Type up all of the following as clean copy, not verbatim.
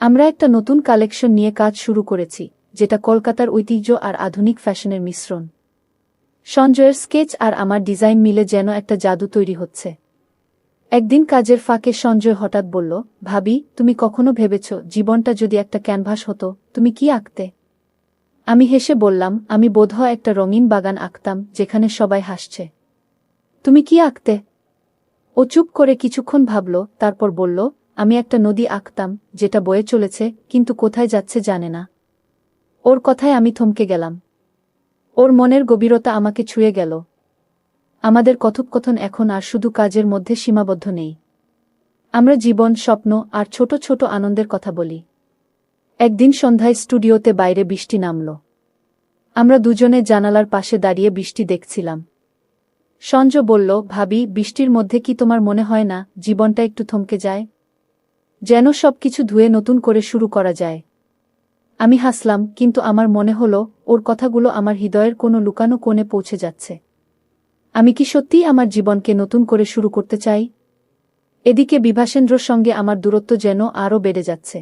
আমরা একটা নতুন কালেকশন নিয়ে কাজ শুরু করেছি, যেটা কলকাতার ঐতিহ্য আর আধুনিক ফ্যাশনের মিশ্রণ। সঞ্জয়ের স্কেচ আর আমার ডিজাইন মিলে যেন একটা জাদু তৈরি হচ্ছে। একদিন কাজের ফাঁকে সঞ্জয় হঠাৎ বলল, ভাবি, তুমি কখনো ভেবেছ জীবনটা যদি একটা ক্যানভাস হতো, তুমি কি আঁকতে? আমি হেসে বললাম, আমি বোধহয় একটা রঙিন বাগান আঁকতাম যেখানে সবাই হাসছে। তুমি কি আঁকতে? ও চুপ করে কিছুক্ষণ ভাবল, তারপর বলল, আমি একটা নদী আঁকতাম যেটা বয়ে চলেছে কিন্তু কোথায় যাচ্ছে জানে না। ওর কথায় আমি থমকে গেলাম। ওর মনের গভীরতা আমাকে ছুঁয়ে গেল। আমাদের কথোপকথন এখন আর শুধু কাজের মধ্যে সীমাবদ্ধ নেই। আমরা জীবন, স্বপ্ন আর ছোট ছোট আনন্দের কথা বলি। একদিন সন্ধ্যায় স্টুডিওতে বাইরে বৃষ্টি নামল। আমরা দুজনে জানালার পাশে দাঁড়িয়ে বৃষ্টি দেখছিলাম। সঞ্জয় বলল, ভাবি, বৃষ্টির মধ্যে কি তোমার মনে হয় না জীবনটা একটু থমকে যায়? যেন সবকিছু ধুয়ে নতুন করে শুরু করা যায়। আমি হাসলাম, কিন্তু আমার মনে হলো ওর কথাগুলো আমার হৃদয়ের কোনো লুকানো কোণে পৌঁছে যাচ্ছে। আমি কি সত্যিই আমার জীবনকে নতুন করে শুরু করতে চাই? এদিকে বিভাসেন্দ্রর সঙ্গে আমার দূরত্ব যেন আরও বেড়ে যাচ্ছে।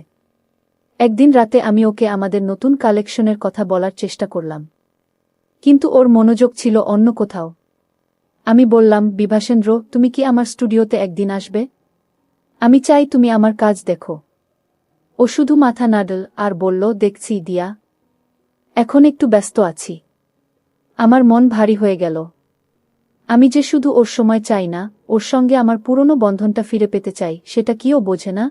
একদিন রাতে আমি ওকে আমাদের নতুন কালেকশনের কথা বলার চেষ্টা করলাম, কিন্তু ওর মনোযোগ ছিল অন্য কোথাও। আমি বললাম, বিভাসেন্দ্র, তুমি কি আমার স্টুডিওতে একদিন আসবে? আমি চাই তুমি আমার কাজ দেখো। ও শুধু মাথা নাড়ল আর বলল, দেখছি দিয়া, এখন একটু ব্যস্ত আছি। আমার মন ভারী হয়ে গেল। আমি যে শুধু ওর সময় চাই না, ওর সঙ্গে আমার পুরনো বন্ধনটা ফিরে পেতে চাই, সেটা কি ও বোঝে না?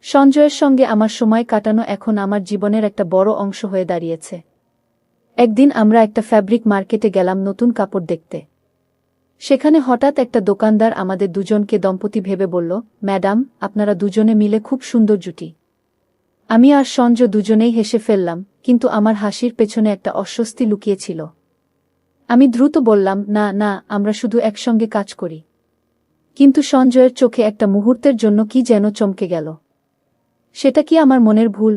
সঞ্জয়ের সঙ্গে আমার সময় কাটানো এখন আমার জীবনের একটা বড় অংশ হয়ে দাঁড়িয়েছে। একদিন আমরা একটা ফ্যাব্রিক মার্কেটে গেলাম নতুন কাপড় দেখতে। সেখানে হঠাৎ একটা দোকানদার আমাদের দুজনকে দম্পতি ভেবে বলল, ম্যাডাম, আপনারা দুজনে মিলে খুব সুন্দর জুটি। আমি আর সঞ্জয় দুজনেই হেসে ফেললাম, কিন্তু আমার হাসির পেছনে একটা অস্বস্তি লুকিয়েছিল। আমি দ্রুত বললাম, না না, আমরা শুধু একসঙ্গে কাজ করি। কিন্তু সঞ্জয়ের চোখে একটা মুহূর্তের জন্য কি যেন চমকে গেল। সেটা কি আমার মনের ভুল?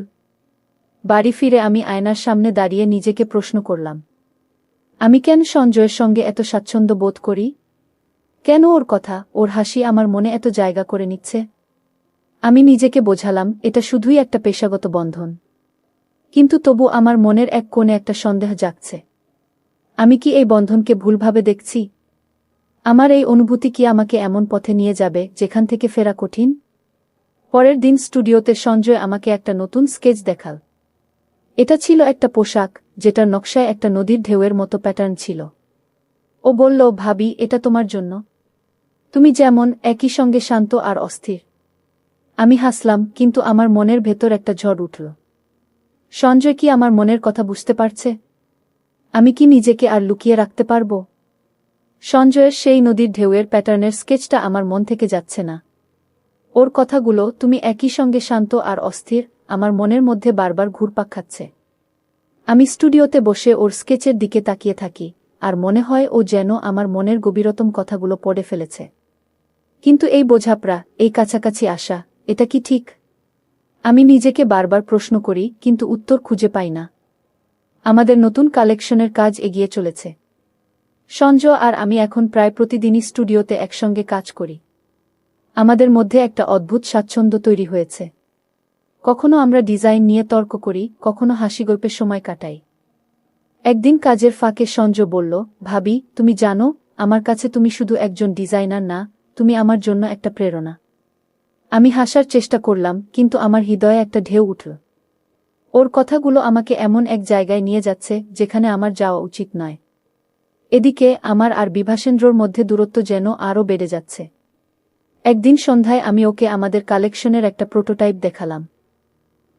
বাড়ি ফিরে আমি আয়নার সামনে দাঁড়িয়ে নিজেকে প্রশ্ন করলাম, আমি কেন সঞ্জয়ের সঙ্গে এত স্বাচ্ছন্দ্য বোধ করি? কেন ওর কথা, ওর হাসি আমার মনে এত জায়গা করে নিচ্ছে? আমি নিজেকে বোঝালাম, এটা শুধুই একটা পেশাগত বন্ধন। কিন্তু তবু আমার মনের এক কোণে একটা সন্দেহ জাগছে। আমি কি এই বন্ধনকে ভুলভাবে দেখছি? আমার এই অনুভূতি কি আমাকে এমন পথে নিয়ে যাবে যেখান থেকে ফেরা কঠিন? পরের দিন স্টুডিওতে সঞ্জয় আমাকে একটা নতুন স্কেচ দেখাল। এটা ছিল একটা পোশাক, যেটার নকশায় একটা নদীর ঢেউয়ের মতো প্যাটার্ন ছিল। ও বলল, ভাবি, এটা তোমার জন্য। তুমি যেমন একই সঙ্গে শান্ত আর অস্থির। আমি হাসলাম, কিন্তু আমার মনের ভেতর একটা ঝড় উঠল। সঞ্জয় কি আমার মনের কথা বুঝতে পারছে? আমি কি নিজেকে আর লুকিয়ে রাখতে পারব? সঞ্জয়ের সেই নদীর ঢেউয়ের প্যাটার্নের স্কেচটা আমার মন থেকে যাচ্ছে না। ওর কথাগুলো, তুমি একই সঙ্গে শান্ত আর অস্থির, আমার মনের মধ্যে বারবার ঘুরপাক খাচ্ছে। আমি স্টুডিওতে বসে ওর স্কেচের দিকে তাকিয়ে থাকি, আর মনে হয় ও যেন আমার মনের গভীরতম কথাগুলো পড়ে ফেলেছে। কিন্তু এই বোঝাপড়া, এই কাছাকাছি আসা, এটা কি ঠিক? আমি নিজেকে বারবার প্রশ্ন করি, কিন্তু উত্তর খুঁজে পাই না। আমাদের নতুন কালেকশনের কাজ এগিয়ে চলেছে। সঞ্জয় আর আমি এখন প্রায় প্রতিদিনই স্টুডিওতে একসঙ্গে কাজ করি। আমাদের মধ্যে একটা অদ্ভুত স্বাচ্ছন্দ্য তৈরি হয়েছে। কখনো আমরা ডিজাইন নিয়ে তর্ক করি, কখনো হাসি গল্পের সময় কাটাই। একদিন কাজের ফাঁকে সঞ্জয় বলল, ভাবি, তুমি জানো, আমার কাছে তুমি শুধু একজন ডিজাইনার না, তুমি আমার জন্য একটা প্রেরণা। আমি হাসার চেষ্টা করলাম, কিন্তু আমার হৃদয়ে একটা ঢেউ উঠল। ওর কথাগুলো আমাকে এমন এক জায়গায় নিয়ে যাচ্ছে যেখানে আমার যাওয়া উচিত নয়। এদিকে আমার আর বিভাসেন্দ্রর মধ্যে দূরত্ব যেন আরও বেড়ে যাচ্ছে। একদিন সন্ধ্যায় আমি ওকে আমাদের কালেকশনের একটা প্রোটোটাইপ দেখালাম।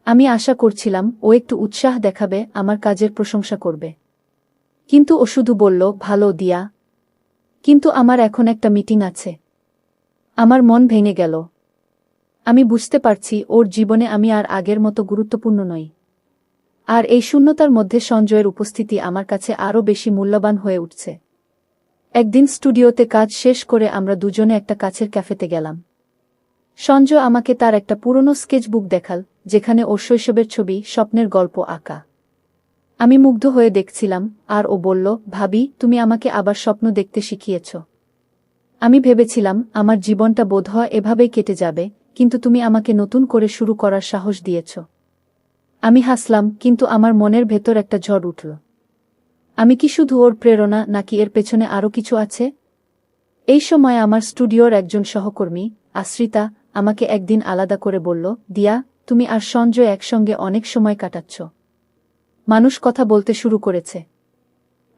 আমি আশা করছিলাম ও একটু উৎসাহ দেখাবে, আমার কাজের প্রশংসা করবে। কিন্তু ও শুধু বলল, ভালো দিয়া, কিন্তু আমার এখন একটা মিটিং আছে। আমার মন ভেঙে গেল। আমি বুঝতে পারছি ওর জীবনে আমি আর আগের মতো গুরুত্বপূর্ণ নই। আর এই শূন্যতার মধ্যে সঞ্জয়ের উপস্থিতি আমার কাছে আরও বেশি মূল্যবান হয়ে উঠছে। একদিন স্টুডিওতে কাজ শেষ করে আমরা দুজনে একটা কাছের ক্যাফেতে গেলাম। সঞ্জয় আমাকে তার একটা পুরনো স্কেচবুক দেখাল, যেখানে ওর শৈশবের ছবি, স্বপ্নের গল্প আঁকা। আমি মুগ্ধ হয়ে দেখছিলাম, আর ও বলল, ভাবি, তুমি আমাকে আবার স্বপ্ন দেখতে শিখিয়েছ। আমি ভেবেছিলাম আমার জীবনটা বোধহয় এভাবেই কেটে যাবে, কিন্তু তুমি আমাকে নতুন করে শুরু করার সাহস দিয়েছ। আমি হাসলাম, কিন্তু আমার মনের ভেতর একটা ঝড় উঠল। আমি কি শুধু ওর প্রেরণা, নাকি এর পেছনে আরও কিছু আছে? এই সময় আমার স্টুডিওর একজন সহকর্মী, আশ্রিতা, আমাকে একদিন আলাদা করে বলল, দিয়া, তুমি আর সঞ্জয় একসঙ্গে অনেক সময় কাটাচ্ছ। মানুষ কথা বলতে শুরু করেছে।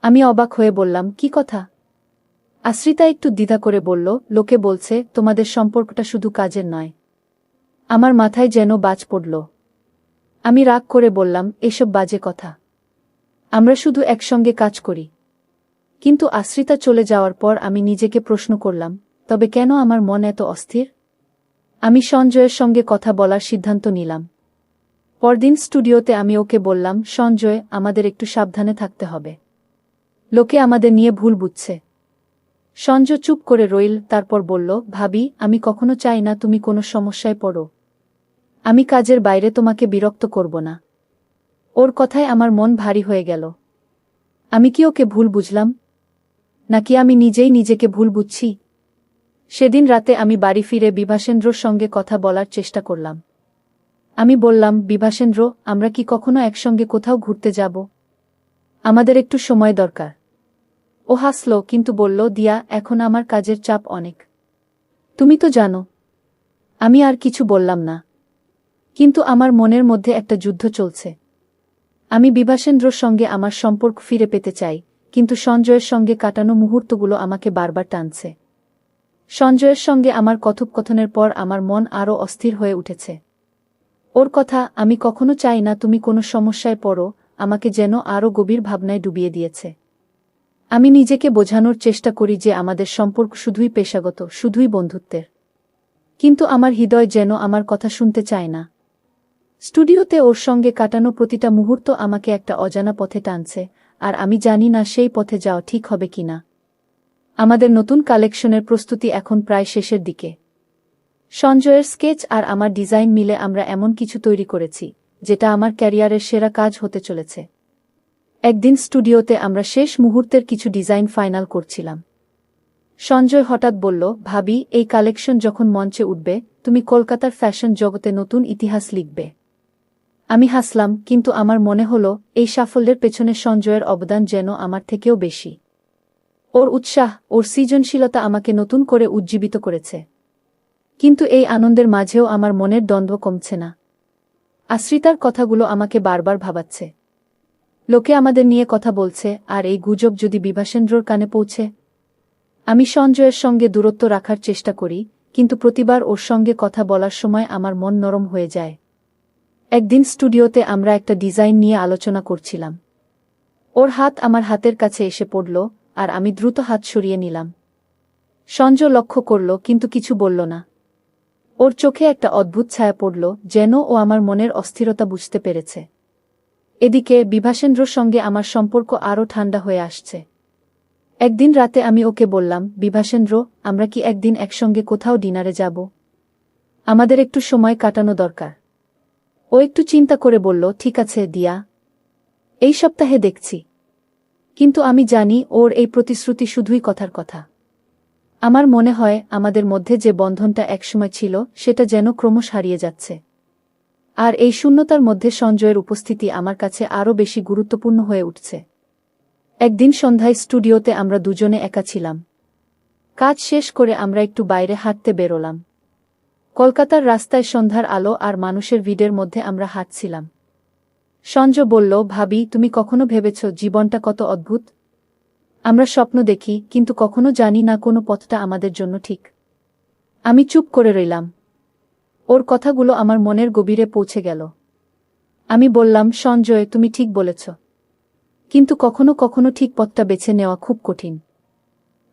আমি অবাক হয়ে বললাম, কি কথা? আশ্রিতা একটু দ্বিধা করে বলল, লোকে বলছে তোমাদের সম্পর্কটা শুধু কাজের নয়। আমার মাথায় যেন বাজ পড়ল। আমি রাগ করে বললাম, এসব বাজে কথা। আমরা শুধু একসঙ্গে কাজ করি। কিন্তু আশ্রিতা চলে যাওয়ার পর আমি নিজেকে প্রশ্ন করলাম, তবে কেন আমার মন এত অস্থির? আমি সঞ্জয়ের সঙ্গে কথা বলার সিদ্ধান্ত নিলাম। পরদিন স্টুডিওতে আমি ওকে বললাম, সঞ্জয়, আমাদের একটু সাবধানে থাকতে হবে। লোকে আমাদের নিয়ে ভুল বুঝছে। সঞ্জয় চুপ করে রইল, তারপর বলল, ভাবি, আমি কখনো চাই না তুমি কোনো সমস্যায় পড়ো। আমি কাজের বাইরে তোমাকে বিরক্ত করব না। ওর কথায় আমার মন ভারী হয়ে গেল। আমি কি ওকে ভুল বুঝলাম? নাকি আমি নিজেই নিজেকে ভুল বুঝছি? সেদিন রাতে আমি বাড়ি ফিরে বিভাসেন্দ্রর সঙ্গে কথা বলার চেষ্টা করলাম। আমি বললাম, বিভাসেন্দ্র, আমরা কি কখনো একসঙ্গে কোথাও ঘুরতে যাব? আমাদের একটু সময় দরকার। ও হাসল, কিন্তু বলল, দিয়া, এখন আমার কাজের চাপ অনেক। তুমি তো জানো। আমি আর কিছু বললাম না। কিন্তু আমার মনের মধ্যে একটা যুদ্ধ চলছে। আমি বিভাসেন্দ্রর সঙ্গে আমার সম্পর্ক ফিরে পেতে চাই, কিন্তু সঞ্জয়ের সঙ্গে কাটানো মুহূর্তগুলো আমাকে বারবার টানছে। সঞ্জয়ের সঙ্গে আমার কথোপকথনের পর আমার মন আরও অস্থির হয়ে উঠেছে। ওর কথা, আমি কখনো চাই না তুমি কোনো সমস্যায় পড়ো, আমাকে যেন আরও গভীর ভাবনায় ডুবিয়ে দিয়েছে। আমি নিজেকে বোঝানোর চেষ্টা করি যে আমাদের সম্পর্ক শুধুই পেশাগত, শুধুই বন্ধুত্বের। কিন্তু আমার হৃদয় যেন আমার কথা শুনতে চায় না। স্টুডিওতে ওর সঙ্গে কাটানো প্রতিটা মুহূর্ত আমাকে একটা অজানা পথে টানছে, আর আমি জানি না সেই পথে যাওয়া ঠিক হবে কিনা। আমাদের নতুন কালেকশনের প্রস্তুতি এখন প্রায় শেষের দিকে। সঞ্জয়ের স্কেচ আর আমার ডিজাইন মিলে আমরা এমন কিছু তৈরি করেছি, যেটা আমার ক্যারিয়ারের সেরা কাজ হতে চলেছে। একদিন স্টুডিওতে আমরা শেষ মুহূর্তের কিছু ডিজাইন ফাইনাল করছিলাম। সঞ্জয় হঠাৎ বলল, ভাবি, এই কালেকশন যখন মঞ্চে উঠবে, তুমি কলকাতার ফ্যাশন জগতে নতুন ইতিহাস লিখবে। আমি হাসলাম, কিন্তু আমার মনে হলো এই সাফল্যের পেছনে সঞ্জয়ের অবদান যেন আমার থেকেও বেশি। ওর উৎসাহ, ওর সৃজনশীলতা আমাকে নতুন করে উজ্জীবিত করেছে। কিন্তু এই আনন্দের মাঝেও আমার মনের দ্বন্দ্ব কমছে না। আশ্রিতার কথাগুলো আমাকে বারবার ভাবাচ্ছে। লোকে আমাদের নিয়ে কথা বলছে, আর এই গুজব যদি বিভাসেন্দ্রর কানে পৌঁছে? আমি সঞ্জয়ের সঙ্গে দূরত্ব রাখার চেষ্টা করি, কিন্তু প্রতিবার ওর সঙ্গে কথা বলার সময় আমার মন নরম হয়ে যায়। একদিন স্টুডিওতে আমরা একটা ডিজাইন নিয়ে আলোচনা করছিলাম। ওর হাত আমার হাতের কাছে এসে পড়ল, আর আমি দ্রুত হাত সরিয়ে নিলাম। সঞ্জয় লক্ষ্য করল, কিন্তু কিছু বলল না। ওর চোখে একটা অদ্ভুত ছায়া পড়ল, যেন ও আমার মনের অস্থিরতা বুঝতে পেরেছে। এদিকে বিভাসেন্দ্রর সঙ্গে আমার সম্পর্ক আরও ঠান্ডা হয়ে আসছে। একদিন রাতে আমি ওকে বললাম, বিভাসেন্দ্র, আমরা কি একদিন একসঙ্গে কোথাও ডিনারে যাব? আমাদের একটু সময় কাটানো দরকার। ও একটু চিন্তা করে বলল, ঠিক আছে দিয়া, এই সপ্তাহে দেখছি। কিন্তু আমি জানি ওর এই প্রতিশ্রুতি শুধুই কথার কথা। আমার মনে হয় আমাদের মধ্যে যে বন্ধনটা একসময় ছিল, সেটা যেন ক্রমশ হারিয়ে যাচ্ছে। আর এই শূন্যতার মধ্যে সঞ্জয়ের উপস্থিতি আমার কাছে আরও বেশি গুরুত্বপূর্ণ হয়ে উঠছে। একদিন সন্ধ্যায় স্টুডিওতে আমরা দুজনে একা ছিলাম। কাজ শেষ করে আমরা একটু বাইরে হাঁটতে বেরোলাম। কলকাতার রাস্তায় সন্ধ্যার আলো আর মানুষের ভিড়ের মধ্যে আমরা হাঁটছিলাম। সঞ্জয় বলল, ভাবি, তুমি কখনো ভেবেছ জীবনটা কত অদ্ভুত? আমরা স্বপ্ন দেখি, কিন্তু কখনো জানি না কোন পথটা আমাদের জন্য ঠিক। আমি চুপ করে রইলাম। ওর কথাগুলো আমার মনের গভীরে পৌঁছে গেল। আমি বললাম, সঞ্জয়, তুমি ঠিক বলেছ। কিন্তু কখনো কখনো ঠিক পথটা বেছে নেওয়া খুব কঠিন।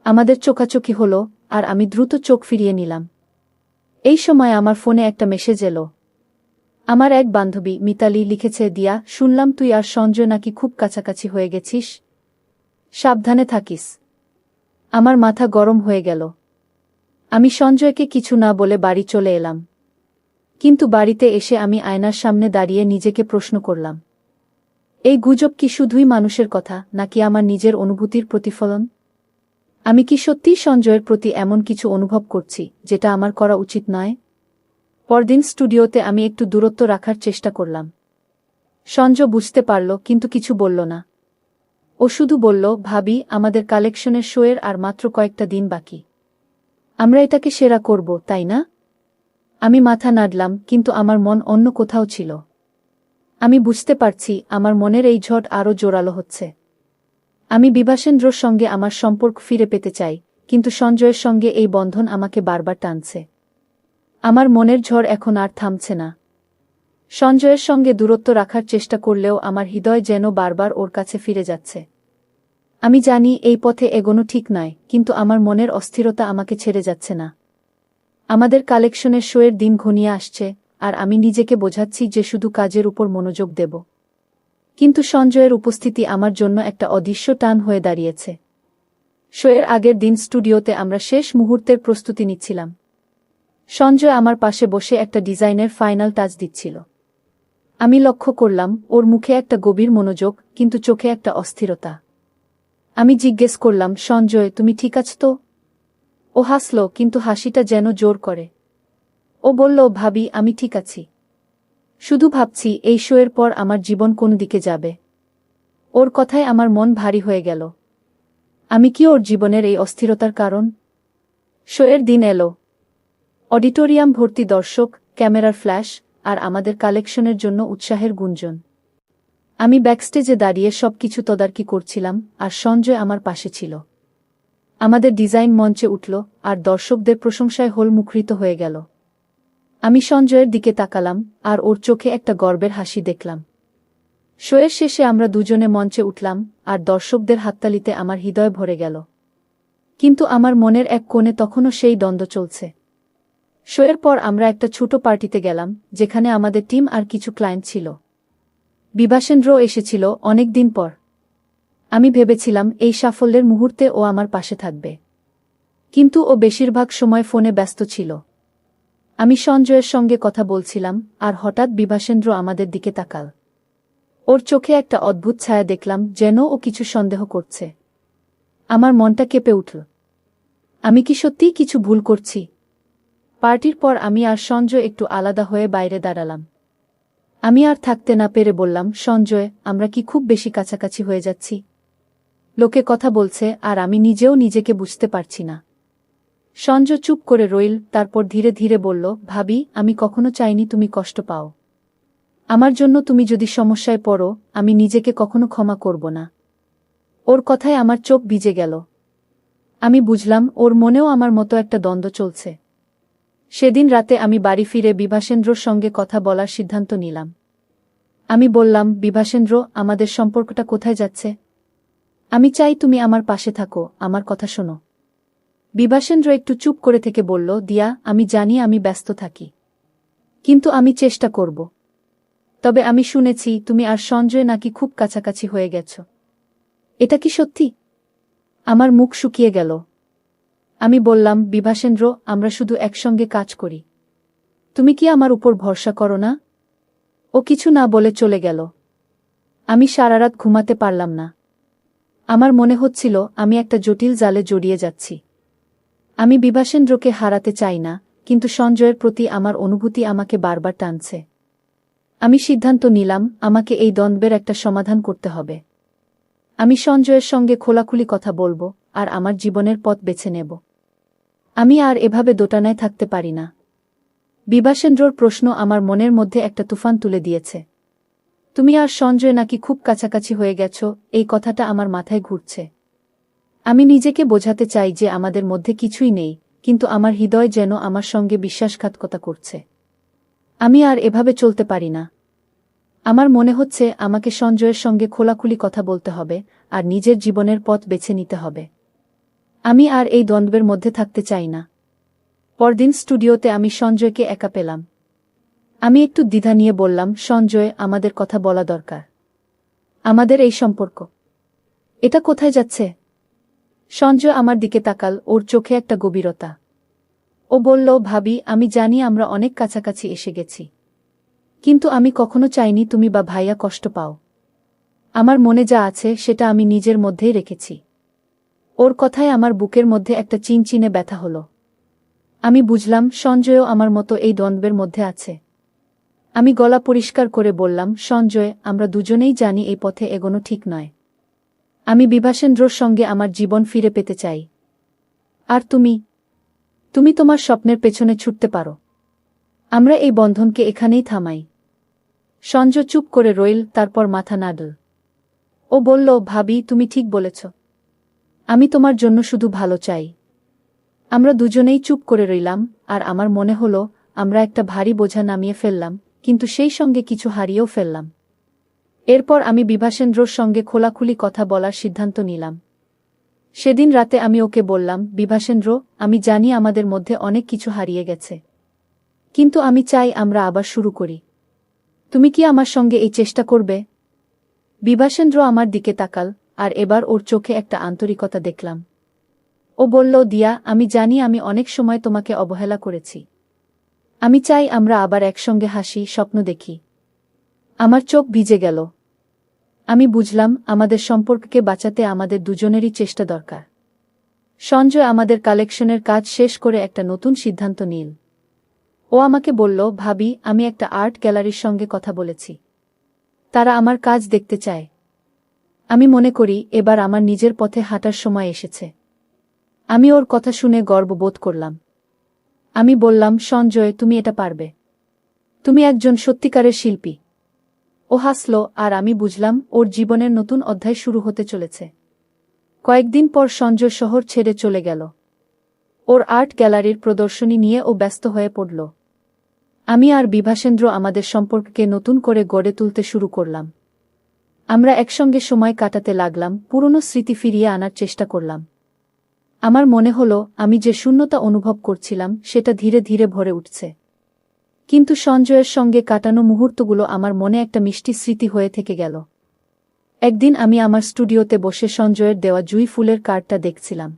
আমাদের চোখাচোখি হলো, আর আমি দ্রুত চোখ ফিরিয়ে নিলাম। এই সময় আমার ফোনে একটা মেসেজ এলো। আমার এক বান্ধবী মিতালি লিখেছে, দিয়া, শুনলাম তুই আর সঞ্জয় নাকি খুব কাছাকাছি হয়ে গেছিস। সাবধানে থাকিস। আমার মাথা গরম হয়ে গেল। আমি সঞ্জয়কে কিছু না বলে বাড়ি চলে এলাম। কিন্তু বাড়িতে এসে আমি আয়নার সামনে দাঁড়িয়ে নিজেকে প্রশ্ন করলাম, এই গুজব কি শুধুই মানুষের কথা, নাকি আমার নিজের অনুভূতির প্রতিফলন? আমি কি সত্যিই সঞ্জয়ের প্রতি এমন কিছু অনুভব করছি, যেটা আমার করা উচিত নয়? পরদিন স্টুডিওতে আমি একটু দূরত্ব রাখার চেষ্টা করলাম। সঞ্জয় বুঝতে পারল, কিন্তু কিছু বলল না। ও শুধু বলল, ভাবি, আমাদের কালেকশনের শোয়ের আর মাত্র কয়েকটা দিন বাকি। আমরা এটাকে সেরা করব, তাই না? আমি মাথা নাড়লাম, কিন্তু আমার মন অন্য কোথাও ছিল। আমি বুঝতে পারছি আমার মনের এই ঝড় আরও জোরালো হচ্ছে। আমি বিভাসেন্দ্রর সঙ্গে আমার সম্পর্ক ফিরে পেতে চাই, কিন্তু সঞ্জয়ের সঙ্গে এই বন্ধন আমাকে বারবার টানছে। আমার মনের ঝড় এখন আর থামছে না। সঞ্জয়ের সঙ্গে দূরত্ব রাখার চেষ্টা করলেও আমার হৃদয় যেন বারবার ওর কাছে ফিরে যাচ্ছে। আমি জানি এই পথে এগোনো ঠিক নয়, কিন্তু আমার মনের অস্থিরতা আমাকে ছেড়ে যাচ্ছে না। আমাদের কালেকশনের শোয়ের দিন ঘনিয়ে আসছে, আর আমি নিজেকে বোঝাচ্ছি যে শুধু কাজের উপর মনোযোগ দেব। কিন্তু সঞ্জয়ের উপস্থিতি আমার জন্য একটা অদৃশ্য টান হয়ে দাঁড়িয়েছে। শোয়ের আগের দিন স্টুডিওতে আমরা শেষ মুহূর্তের প্রস্তুতি নিচ্ছিলাম। সঞ্জয় আমার পাশে বসে একটা ডিজাইনের ফাইনাল টাচ দিচ্ছিল। আমি লক্ষ্য করলাম ওর মুখে একটা গভীর মনোযোগ, কিন্তু চোখে একটা অস্থিরতা। আমি জিজ্ঞেস করলাম, সঞ্জয়, তুমি ঠিক আছো তো? ও হাসল, কিন্তু হাসিটা যেন জোর করে। ও বলল, ভাবি, আমি ঠিক আছি। শুধু ভাবছি এই শোয়ের পর আমার জীবন কোন দিকে যাবে। ওর কথায় আমার মন ভারী হয়ে গেল। আমি কি ওর জীবনের এই অস্থিরতার কারণ? শোয়ের দিন এলো। অডিটোরিয়াম ভর্তি দর্শক, ক্যামেরার ফ্ল্যাশ, আর আমাদের কালেকশনের জন্য উৎসাহের গুঞ্জন। আমি ব্যাকস্টেজে দাঁড়িয়ে সবকিছু তদারকি করছিলাম, আর সঞ্জয় আমার পাশে ছিল। আমাদের ডিজাইন মঞ্চে উঠল, আর দর্শকদের প্রশংসায় হোলমুখরিত হয়ে গেল। আমি সঞ্জয়ের দিকে তাকালাম, আর ওর চোখে একটা গর্বের হাসি দেখলাম। শোয়ের শেষে আমরা দুজনে মঞ্চে উঠলাম, আর দর্শকদের হাততালিতে আমার হৃদয় ভরে গেল। কিন্তু আমার মনের এক কোণে তখনও সেই দ্বন্দ্ব চলছে। শোয়ের পর আমরা একটা ছোট পার্টিতে গেলাম, যেখানে আমাদের টিম আর কিছু ক্লায়েন্ট ছিল। বিভাসেন্দ্রও এসেছিল অনেক দিন পর। আমি ভেবেছিলাম এই সাফল্যের মুহূর্তে ও আমার পাশে থাকবে, কিন্তু ও বেশিরভাগ সময় ফোনে ব্যস্ত ছিল। আমি সঞ্জয়ের সঙ্গে কথা বলছিলাম, আর হঠাৎ বিভাসেন্দ্র আমাদের দিকে তাকাল। ওর চোখে একটা অদ্ভুত ছায়া দেখলাম, যেন ও কিছু সন্দেহ করছে। আমার মনটা কেঁপে উঠল। আমি কি সত্যিই কিছু ভুল করছি? পার্টির পর আমি আর সঞ্জয় একটু আলাদা হয়ে বাইরে দাঁড়ালাম। আমি আর থাকতে না পেরে বললাম, সঞ্জয়, আমরা কি খুব বেশি কাছাকাছি হয়ে যাচ্ছি? লোকে কথা বলছে, আর আমি নিজেও নিজেকে বুঝতে পারছি না। সঞ্জয় চুপ করে রইল, তারপর ধীরে ধীরে বলল, ভাবি, আমি কখনো চাইনি তুমি কষ্ট পাও। আমার জন্য তুমি যদি সমস্যায় পড়ো, আমি নিজেকে কখনো ক্ষমা করব না। ওর কথায় আমার চোখ ভিজে গেল। আমি বুঝলাম ওর মনেও আমার মতো একটা দ্বন্দ্ব চলছে। সেদিন রাতে আমি বাড়ি ফিরে বিভাসেন্দ্রর সঙ্গে কথা বলার সিদ্ধান্ত নিলাম। আমি বললাম, বিভাসেন্দ্র, আমাদের সম্পর্কটা কোথায় যাচ্ছে? আমি চাই তুমি আমার পাশে থাকো, আমার কথা শোনো। বিভাসেন্দ্র একটু চুপ করে থেকে বলল, দিয়া, আমি জানি আমি ব্যস্ত থাকি, কিন্তু আমি চেষ্টা করব। তবে আমি শুনেছি তুমি আর সঞ্জয় নাকি খুব কাছাকাছি হয়ে গেছ। এটা কি সত্যি? আমার মুখ শুকিয়ে গেল। আমি বললাম, বিভাসেন্দ্র, আমরা শুধু একসঙ্গে কাজ করি। তুমি কি আমার উপর ভরসা করো না? ও কিছু না বলে চলে গেল। আমি সারারাত ঘুমাতে পারলাম না। আমার মনে হচ্ছিল আমি একটা জটিল জালে জড়িয়ে যাচ্ছি। আমি বিভাসেন্দ্রকে হারাতে চাই না, কিন্তু সঞ্জয়ের প্রতি আমার অনুভূতি আমাকে বারবার টানছে। আমি সিদ্ধান্ত নিলাম, আমাকে এই দ্বন্দ্বের একটা সমাধান করতে হবে। আমি সঞ্জয়ের সঙ্গে খোলাখুলি কথা বলবো, আর আমার জীবনের পথ বেছে নেব। আমি আর এভাবে দোটানায় থাকতে পারি না। বিভাসেন্দ্রর প্রশ্ন আমার মনের মধ্যে একটা তুফান তুলে দিয়েছে। তুমি আর সঞ্জয় নাকি খুব কাছাকাছি হয়ে গেছ, এই কথাটা আমার মাথায় ঘুরছে। আমি নিজেকে বোঝাতে চাই যে আমাদের মধ্যে কিছুই নেই, কিন্তু আমার হৃদয় যেন আমার সঙ্গে বিশ্বাসঘাতকতা করছে। আমি আর এভাবে চলতে পারি না। আমার মনে হচ্ছে আমাকে সঞ্জয়ের সঙ্গে খোলাখুলি কথা বলতে হবে, আর নিজের জীবনের পথ বেছে নিতে হবে। আমি আর এই দ্বন্দ্বের মধ্যে থাকতে চাই না। পরদিন স্টুডিওতে আমি সঞ্জয়কে একা পেলাম। আমি একটু দ্বিধা নিয়ে বললাম, সঞ্জয়, আমাদের কথা বলা দরকার। আমাদের এই সম্পর্ক, এটা কোথায় যাচ্ছে? সঞ্জয় আমার দিকে তাকাল, ওর চোখে একটা গভীরতা। ও বলল, ভাবি, আমি জানি আমরা অনেক কাছাকাছি এসে গেছি, কিন্তু আমি কখনো চাইনি তুমি বা ভাইয়া কষ্ট পাও। আমার মনে যা আছে সেটা আমি নিজের মধ্যেই রেখেছি। ওর কথায় আমার বুকের মধ্যে একটা চিনচিনে ব্যথা হলো। আমি বুঝলাম সঞ্জয়ও আমার মতো এই দ্বন্দ্বের মধ্যে আছে। আমি গলা পরিষ্কার করে বললাম, সঞ্জয়, আমরা দুজনেই জানি এই পথে এগোনো ঠিক নয়। আমি বিভাসেন্দ্রর সঙ্গে আমার জীবন ফিরে পেতে চাই। আর তুমি তোমার স্বপ্নের পেছনে ছুটতে পারো। আমরা এই বন্ধনকে এখানেই থামাই। সঞ্জয় চুপ করে রইল, তারপর মাথা নাড়ল। ও বলল, ভাবি, তুমি ঠিক বলেছ। আমি তোমার জন্য শুধু ভালো চাই। আমরা দুজনেই চুপ করে রইলাম, আর আমার মনে হলো আমরা একটা ভারী বোঝা নামিয়ে ফেললাম, কিন্তু সেই সঙ্গে কিছু হারিয়েও ফেললাম। এরপর আমি বিভাসেন্দ্রর সঙ্গে খোলাখুলি কথা বলার সিদ্ধান্ত নিলাম। সেদিন রাতে আমি ওকে বললাম, বিভাসেন্দ্র, আমি জানি আমাদের মধ্যে অনেক কিছু হারিয়ে গেছে, কিন্তু আমি চাই আমরা আবার শুরু করি। তুমি কি আমার সঙ্গে এই চেষ্টা করবে? বিভাসেন্দ্র আমার দিকে তাকাল, আর এবার ওর চোখে একটা আন্তরিকতা দেখলাম। ও বলল, দিয়া, আমি জানি আমি অনেক সময় তোমাকে অবহেলা করেছি। আমি চাই আমরা আবার একসঙ্গে হাসি, স্বপ্ন দেখি। আমার চোখ ভিজে গেল। আমি বুঝলাম আমাদের সম্পর্ককে বাঁচাতে আমাদের দুজনেরই চেষ্টা দরকার। সঞ্জয় আমাদের কালেকশনের কাজ শেষ করে একটা নতুন সিদ্ধান্ত নিল। ও আমাকে বলল, ভাবি, আমি একটা আর্ট গ্যালারির সঙ্গে কথা বলেছি। তারা আমার কাজ দেখতে চায়। আমি মনে করি এবার আমার নিজের পথে হাঁটার সময় এসেছে। আমি ওর কথা শুনে গর্ববোধ করলাম। আমি বললাম, সঞ্জয়, তুমি এটা পারবে। তুমি একজন সত্যিকারের শিল্পী। ও হাসল, আর আমি বুঝলাম ওর জীবনের নতুন অধ্যায় শুরু হতে চলেছে। কয়েকদিন পর সঞ্জয় শহর ছেড়ে চলে গেল। ওর আর্ট গ্যালারির প্রদর্শনী নিয়ে ও ব্যস্ত হয়ে পড়ল। আমি আর বিভাসেন্দ্র আমাদের সম্পর্ককে নতুন করে গড়ে তুলতে শুরু করলাম। আমরা একসঙ্গে সময় কাটাতে লাগলাম, পুরনো স্মৃতি ফিরিয়ে আনার চেষ্টা করলাম। আমার মনে হলো আমি যে শূন্যতা অনুভব করছিলাম সেটা ধীরে ধীরে ভরে উঠছে। কিন্তু সঞ্জয়ের সঙ্গে কাটানো মুহূর্তগুলো আমার মনে একটা মিষ্টি স্মৃতি হয়ে থেকে গেল। একদিন আমি আমার স্টুডিওতে বসে সঞ্জয়ের দেওয়া জুঁই ফুলের কার্ডটা দেখছিলাম।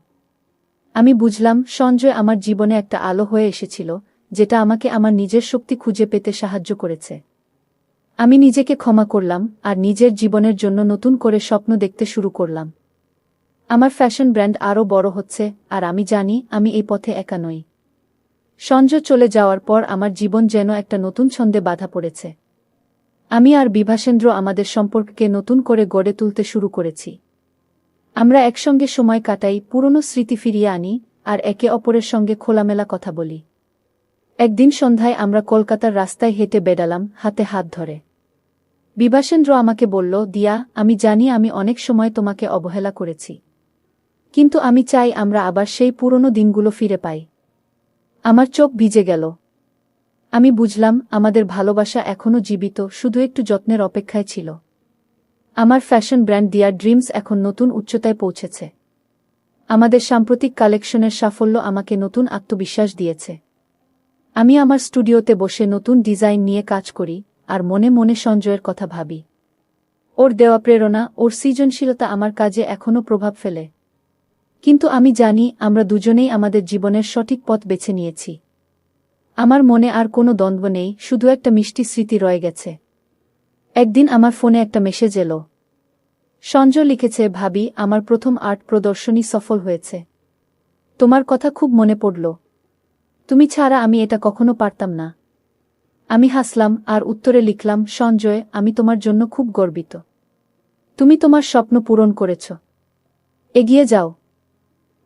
আমি বুঝলাম সঞ্জয় আমার জীবনে একটা আলো হয়ে এসেছিল, যেটা আমাকে আমার নিজের শক্তি খুঁজে পেতে সাহায্য করেছে। আমি নিজেকে ক্ষমা করলাম, আর নিজের জীবনের জন্য নতুন করে স্বপ্ন দেখতে শুরু করলাম। আমার ফ্যাশন ব্র্যান্ড আরও বড় হচ্ছে, আর আমি জানি আমি এই পথে একা নই। সঞ্জয় চলে যাওয়ার পর আমার জীবন যেন একটা নতুন ছন্দে বাধা পড়েছে। আমি আর বিভাসেন্দ্র আমাদের সম্পর্ককে নতুন করে গড়ে তুলতে শুরু করেছি। আমরা একসঙ্গে সময় কাটাই, পুরনো স্মৃতি ফিরিয়ে আনি, আর একে অপরের সঙ্গে খোলামেলা কথা বলি। একদিন সন্ধ্যায় আমরা কলকাতার রাস্তায় হেঁটে বেড়ালাম, হাতে হাত ধরে। বিভাসেন্দ্র আমাকে বলল, দিয়া, আমি জানি আমি অনেক সময় তোমাকে অবহেলা করেছি, কিন্তু আমি চাই আমরা আবার সেই পুরনো দিনগুলো ফিরে পাই। আমার চোখ ভিজে গেল। আমি বুঝলাম আমাদের ভালোবাসা এখনও জীবিত, শুধু একটু যত্নের অপেক্ষায় ছিল। আমার ফ্যাশন ব্র্যান্ড দিয়ার ড্রিমস এখন নতুন উচ্চতায় পৌঁছেছে। আমাদের সাম্প্রতিক কালেকশনের সাফল্য আমাকে নতুন আত্মবিশ্বাস দিয়েছে। আমি আমার স্টুডিওতে বসে নতুন ডিজাইন নিয়ে কাজ করি, আর মনে মনে সঞ্জয়ের কথা ভাবি। ওর দেওয়া প্রেরণা, ওর সৃজনশীলতা আমার কাজে এখনও প্রভাব ফেলে। কিন্তু আমি জানি আমরা দুজনেই আমাদের জীবনের সঠিক পথ বেছে নিয়েছি। আমার মনে আর কোনো দ্বন্দ্ব নেই, শুধু একটা মিষ্টি স্মৃতি রয়ে গেছে। একদিন আমার ফোনে একটা মেসেজ এলো। সঞ্জয় লিখেছে, ভাবি, আমার প্রথম আর্ট প্রদর্শনী সফল হয়েছে। তোমার কথা খুব মনে পড়ল। তুমি ছাড়া আমি এটা কখনো পারতাম না। আমি হাসলাম, আর উত্তরে লিখলাম, সঞ্জয়, আমি তোমার জন্য খুব গর্বিত। তুমি তোমার স্বপ্ন পূরণ করেছ। এগিয়ে যাও।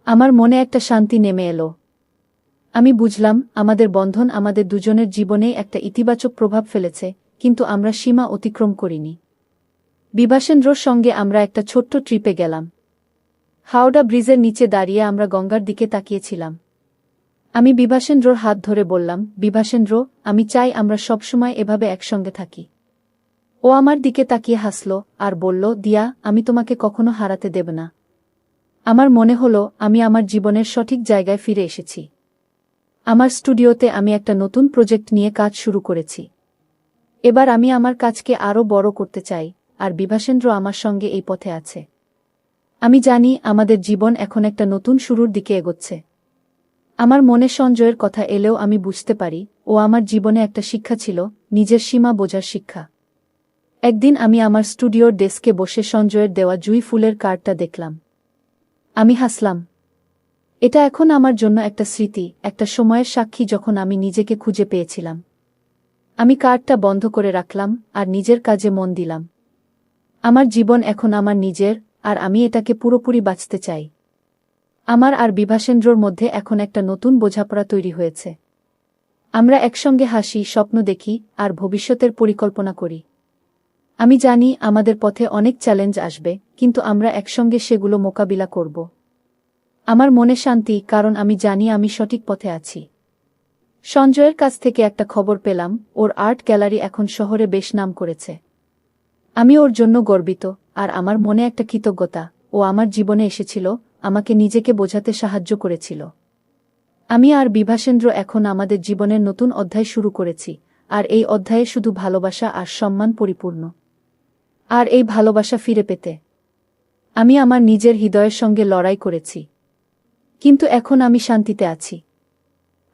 আমার মনে একটা শান্তি নেমে এলো। আমি বুঝলাম আমাদের বন্ধন আমাদের দুজনের জীবনেই একটা ইতিবাচক প্রভাব ফেলেছে, কিন্তু আমরা সীমা অতিক্রম করিনি। বিভাসেন্দ্রর সঙ্গে আমরা একটা ছোট্ট ট্রিপে গেলাম। হাওড়া ব্রিজের নিচে দাঁড়িয়ে আমরা গঙ্গার দিকে তাকিয়েছিলাম। আমি বিভাসেন্দ্রর হাত ধরে বললাম, বিভাসেন্দ্র, আমি চাই আমরা সবসময় এভাবে একসঙ্গে থাকি। ও আমার দিকে তাকিয়ে হাসল, আর বলল, দিয়া, আমি তোমাকে কখনো হারাতে দেব না। আমার মনে হলো আমি আমার জীবনের সঠিক জায়গায় ফিরে এসেছি। আমার স্টুডিওতে আমি একটা নতুন প্রজেক্ট নিয়ে কাজ শুরু করেছি। এবার আমি আমার কাজকে আরও বড় করতে চাই, আর বিভাসেন্দ্র আমার সঙ্গে এই পথে আছে। আমি জানি আমাদের জীবন এখন একটা নতুন শুরুর দিকে এগোচ্ছে। আমার মনে সঞ্জয়ের কথা এলেও আমি বুঝতে পারি ও আমার জীবনে একটা শিক্ষা ছিল, নিজের সীমা বোঝার শিক্ষা। একদিন আমি আমার স্টুডিওর ডেস্কে বসে সঞ্জয়ের দেওয়া জুঁই ফুলের কার্ডটা দেখলাম। আমি হাসলাম। এটা এখন আমার জন্য একটা স্মৃতি, একটা সময়ের সাক্ষী যখন আমি নিজেকে খুঁজে পেয়েছিলাম। আমি কার্ডটা বন্ধ করে রাখলাম আর নিজের কাজে মন দিলাম। আমার জীবন এখন আমার নিজের, আর আমি এটাকে পুরোপুরি বাঁচতে চাই। আমার আর বিভাসেন্দ্রর মধ্যে এখন একটা নতুন বোঝাপড়া তৈরি হয়েছে। আমরা একসঙ্গে হাসি, স্বপ্ন দেখি আর ভবিষ্যতের পরিকল্পনা করি। আমি জানি আমাদের পথে অনেক চ্যালেঞ্জ আসবে, কিন্তু আমরা একসঙ্গে সেগুলো মোকাবিলা করব। আমার মনে শান্তি, কারণ আমি জানি আমি সঠিক পথে আছি। সঞ্জয়ের কাছ থেকে একটা খবর পেলাম, ওর আর্ট গ্যালারি এখন শহরে বেশ নাম করেছে। আমি ওর জন্য গর্বিত, আর আমার মনে একটা কৃতজ্ঞতা। ও আমার জীবনে এসেছিল, আমাকে নিজেকে বোঝাতে সাহায্য করেছিল। আমি আর বিভাসেন্দ্র এখন আমাদের জীবনের নতুন অধ্যায় শুরু করেছি, আর এই অধ্যায়ে শুধু ভালোবাসা আর সম্মান পরিপূর্ণ। আর এই ভালোবাসা ফিরে পেতে আমি আমার নিজের হৃদয়ের সঙ্গে লড়াই করেছি, কিন্তু এখন আমি শান্তিতে আছি।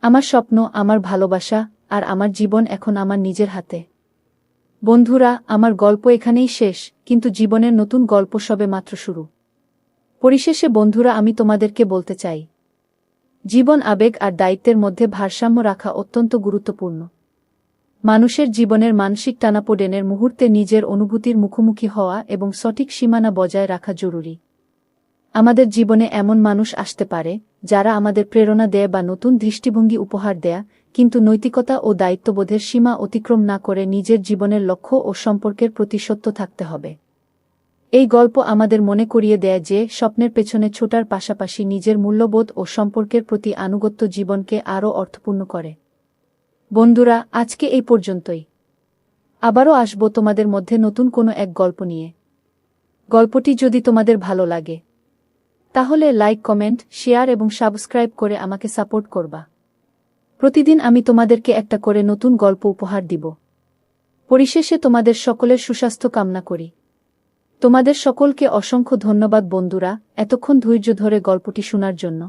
আমার স্বপ্ন, আমার ভালোবাসা আর আমার জীবন এখন আমার নিজের হাতে। বন্ধুরা, আমার গল্প এখানেই শেষ, কিন্তু জীবনের নতুন গল্প সবে মাত্র শুরু। পরিশেষে বন্ধুরা, আমি তোমাদেরকে বলতে চাই, জীবন আবেগ আর দায়িত্বের মধ্যে ভারসাম্য রাখা অত্যন্ত গুরুত্বপূর্ণ। মানুষের জীবনের মানসিক টানাপোড়েনের মুহূর্তে নিজের অনুভূতির মুখোমুখি হওয়া এবং সঠিক সীমানা বজায় রাখা জরুরি। আমাদের জীবনে এমন মানুষ আসতে পারে যারা আমাদের প্রেরণা দেয় বা নতুন দৃষ্টিভঙ্গি উপহার দেয়, কিন্তু নৈতিকতা ও দায়িত্ববোধের সীমা অতিক্রম না করে নিজের জীবনের লক্ষ্য ও সম্পর্কের প্রতি সত্য থাকতে হবে। এই গল্প আমাদের মনে করিয়ে দেয় যে স্বপ্নের পেছনে ছোটার পাশাপাশি নিজের মূল্যবোধ ও সম্পর্কের প্রতি আনুগত্য জীবনকে আরও অর্থপূর্ণ করে। বন্ধুরা, আজকে এই পর্যন্তই। আবারও আসব তোমাদের মধ্যে নতুন কোনো এক গল্প নিয়ে। গল্পটি যদি তোমাদের ভালো লাগে তাহলে লাইক, কমেন্ট, শেয়ার এবং সাবস্ক্রাইব করে আমাকে সাপোর্ট করবা। প্রতিদিন আমি তোমাদেরকে একটা করে নতুন গল্প উপহার দিব। পরিশেষে তোমাদের সকলের সুস্বাস্থ্য কামনা করি। তোমাদের সকলকে অসংখ্য ধন্যবাদ বন্ধুরা, এতক্ষণ ধৈর্য ধরে গল্পটি শোনার জন্য।